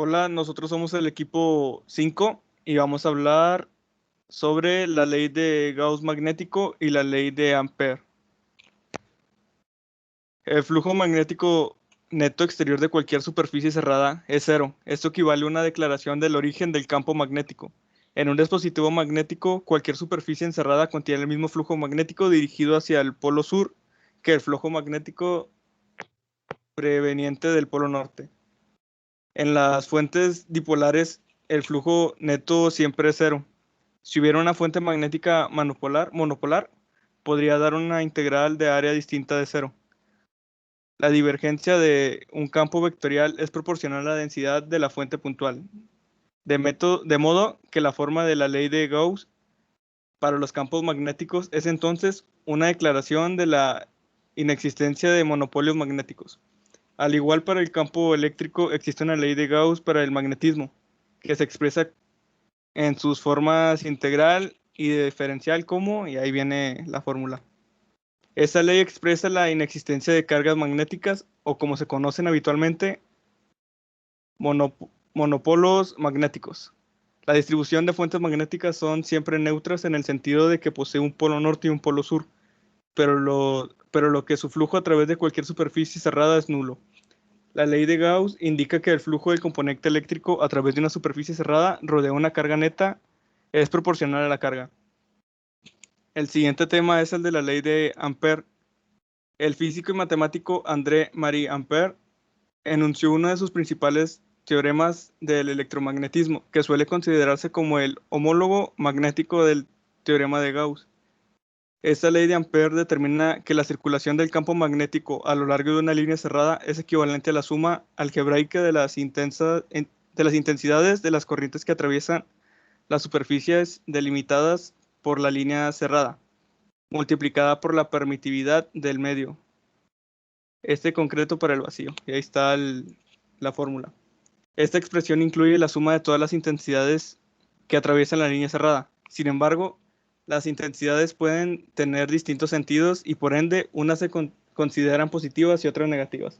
Hola, nosotros somos el equipo 5 y vamos a hablar sobre la ley de Gauss magnético y la ley de Ampère. El flujo magnético neto exterior de cualquier superficie cerrada es cero. Esto equivale a una declaración del origen del campo magnético. En un dispositivo magnético, cualquier superficie encerrada contiene el mismo flujo magnético dirigido hacia el polo sur que el flujo magnético proveniente del polo norte. En las fuentes dipolares, el flujo neto siempre es cero. Si hubiera una fuente magnética monopolar, podría dar una integral de área distinta de cero. La divergencia de un campo vectorial es proporcional a la densidad de la fuente puntual, de modo que la forma de la ley de Gauss para los campos magnéticos es entonces una declaración de la inexistencia de monopolios magnéticos. Al igual para el campo eléctrico existe una ley de Gauss para el magnetismo, que se expresa en sus formas integral y diferencial como, y ahí viene la fórmula. Esta ley expresa la inexistencia de cargas magnéticas o como se conocen habitualmente, monopolos magnéticos. La distribución de fuentes magnéticas son siempre neutras en el sentido de que posee un polo norte y un polo sur, pero lo que su flujo a través de cualquier superficie cerrada es nulo. La ley de Gauss indica que el flujo del componente eléctrico a través de una superficie cerrada rodea una carga neta es proporcional a la carga. El siguiente tema es el de la ley de Ampère. El físico y matemático André-Marie Ampère enunció uno de sus principales teoremas del electromagnetismo, que suele considerarse como el homólogo magnético del teorema de Gauss. Esta ley de Ampère determina que la circulación del campo magnético a lo largo de una línea cerrada es equivalente a la suma algebraica de las intensidades de las corrientes que atraviesan las superficies delimitadas por la línea cerrada, multiplicada por la permitividad del medio, este concreto para el vacío. Y ahí está la fórmula. Esta expresión incluye la suma de todas las intensidades que atraviesan la línea cerrada. Sin embargo, las intensidades pueden tener distintos sentidos y por ende unas se consideran positivas y otras negativas.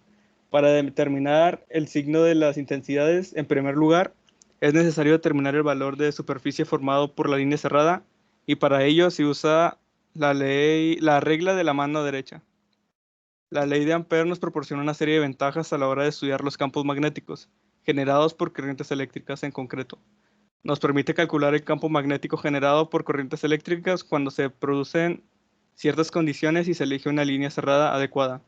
Para determinar el signo de las intensidades, en primer lugar, es necesario determinar el valor de superficie formado por la línea cerrada y para ello se usa la regla de la mano derecha. La ley de Ampère nos proporciona una serie de ventajas a la hora de estudiar los campos magnéticos, generados por corrientes eléctricas en concreto. Nos permite calcular el campo magnético generado por corrientes eléctricas cuando se producen ciertas condiciones y se elige una línea cerrada adecuada.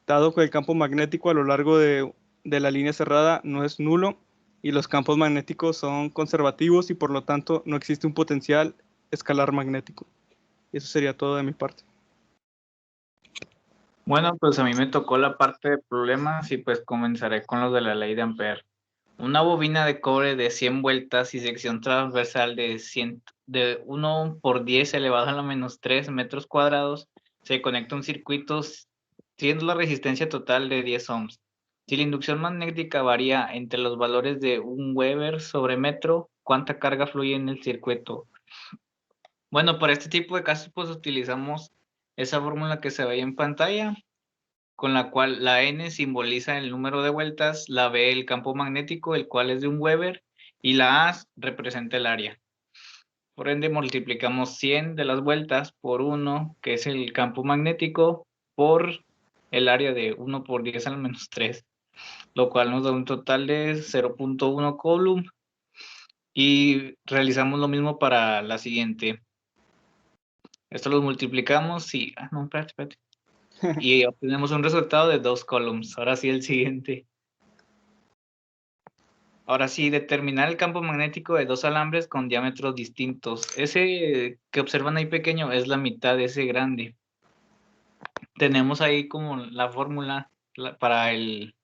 Dado que el campo magnético a lo largo de la línea cerrada no es nulo y los campos magnéticos son conservativos y por lo tanto no existe un potencial escalar magnético. Eso sería todo de mi parte. Bueno, pues a mí me tocó la parte de problemas y pues comenzaré con los de la ley de Ampère. Una bobina de cobre de 100 vueltas y sección transversal de 1 por 10 elevado a la menos 3 metros cuadrados se conecta a un circuito siendo la resistencia total de 10 ohms. Si la inducción magnética varía entre los valores de 1 Weber sobre metro, ¿cuánta carga fluye en el circuito? Bueno, para este tipo de casos pues utilizamos esa fórmula que se ve ahí en pantalla, con la cual la N simboliza el número de vueltas, la B el campo magnético, el cual es de 1 Weber, y la A representa el área. Por ende, multiplicamos 100 de las vueltas por 1, que es el campo magnético, por el área de 1 por 10 a la menos 3, lo cual nos da un total de 0.1 Coulomb. Y realizamos lo mismo para la siguiente. Esto lo multiplicamos y... no, espérate. Y obtenemos un resultado de 2 coulombs. Ahora sí, el siguiente. Ahora sí, determinar el campo magnético de dos alambres con diámetros distintos. Ese que observan ahí pequeño es la mitad de ese grande. Tenemos ahí como la fórmula para el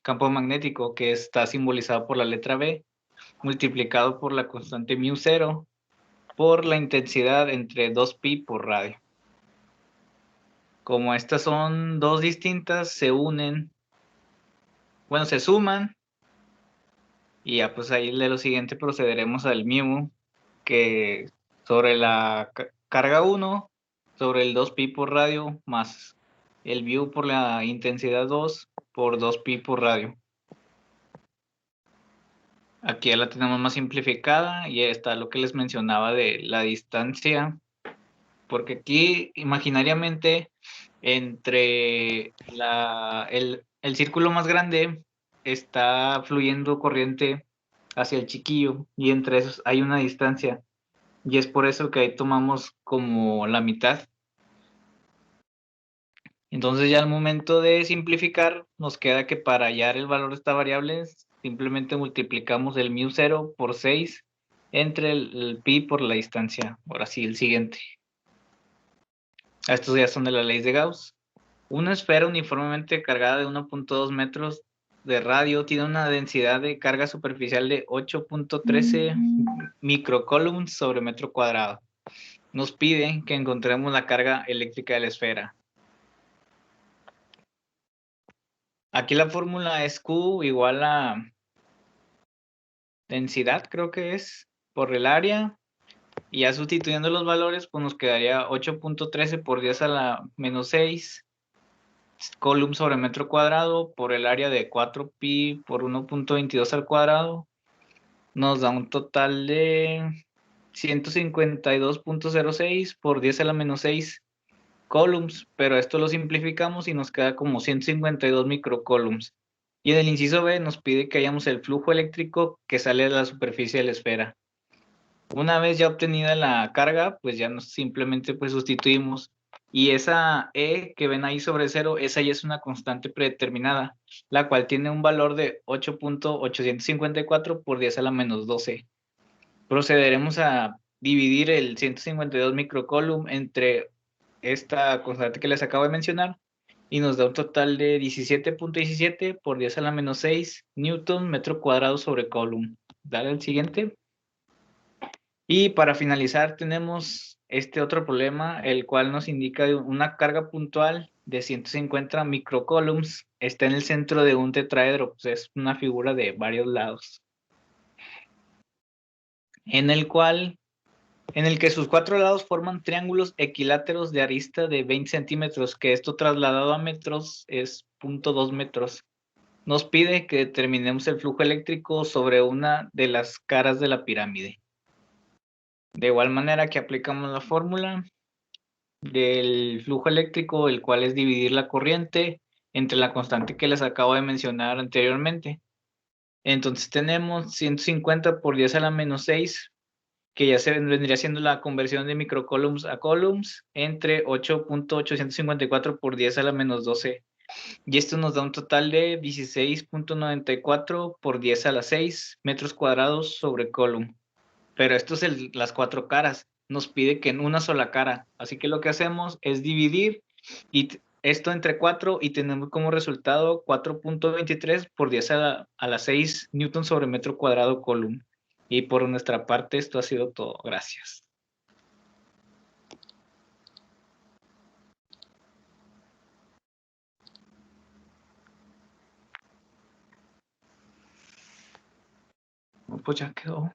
campo magnético, que está simbolizado por la letra B, multiplicado por la constante μ0 por la intensidad entre 2pi por radio. Como estas son dos distintas, se unen, bueno, se suman, y ya pues ahí de lo siguiente procederemos al μ, que sobre la carga 1, sobre el 2pi por radio, más el mu por la intensidad 2 por 2pi por radio. Aquí ya la tenemos más simplificada y está lo que les mencionaba de la distancia, porque aquí imaginariamente entre el círculo más grande está fluyendo corriente hacia el chiquillo y entre esos hay una distancia y es por eso que ahí tomamos como la mitad. Entonces ya al momento de simplificar nos queda que para hallar el valor de esta variable simplemente multiplicamos el μ0 por 6 entre el pi por la distancia. Ahora sí, el siguiente. Estos ya son de la ley de Gauss. Una esfera uniformemente cargada de 1.2 metros de radio tiene una densidad de carga superficial de 8.13 microcoulombs sobre metro cuadrado. Nos pide que encontremos la carga eléctrica de la esfera. Aquí la fórmula es Q igual a densidad, creo que es, por el área. Y ya sustituyendo los valores, pues nos quedaría 8.13 por 10 a la menos 6 coulomb sobre metro cuadrado por el área de 4pi por 1.22 al cuadrado. Nos da un total de 152.06 por 10 a la menos 6 coulombs, pero esto lo simplificamos y nos queda como 152 microcoulombs. Y en el inciso B nos pide que hallamos el flujo eléctrico que sale de la superficie de la esfera. Una vez ya obtenida la carga, pues ya nos simplemente pues sustituimos. Y esa E que ven ahí sobre 0, esa ya es una constante predeterminada, la cual tiene un valor de 8.854 por 10 a la menos 12. Procederemos a dividir el 152 microcoulomb entre esta constante que les acabo de mencionar y nos da un total de 17.17 por 10 a la menos 6 newton metro cuadrado sobre coulomb. Dale al siguiente. Y para finalizar tenemos este otro problema, el cual nos indica una carga puntual de 150 microcoulombs. Está en el centro de un tetraedro, pues es una figura de varios lados, en el que sus 4 lados forman triángulos equiláteros de arista de 20 centímetros, que esto trasladado a metros es 0.2 metros. Nos pide que determinemos el flujo eléctrico sobre una de las caras de la pirámide. De igual manera que aplicamos la fórmula del flujo eléctrico, el cual es dividir la corriente entre la constante que les acabo de mencionar anteriormente. Entonces tenemos 150 por 10 a la menos 6, que ya se vendría siendo la conversión de microcoulombs a coulombs, entre 8.854 por 10 a la menos 12. Y esto nos da un total de 16.94 por 10 a la 6 metros cuadrados sobre coulomb. Pero esto es las 4 caras. Nos pide que en una sola cara. Así que lo que hacemos es dividir esto entre 4 y tenemos como resultado 4.23 por 10 a la 6 newton sobre metro cuadrado coulomb. Y por nuestra parte esto ha sido todo. Gracias. Pues ya quedó.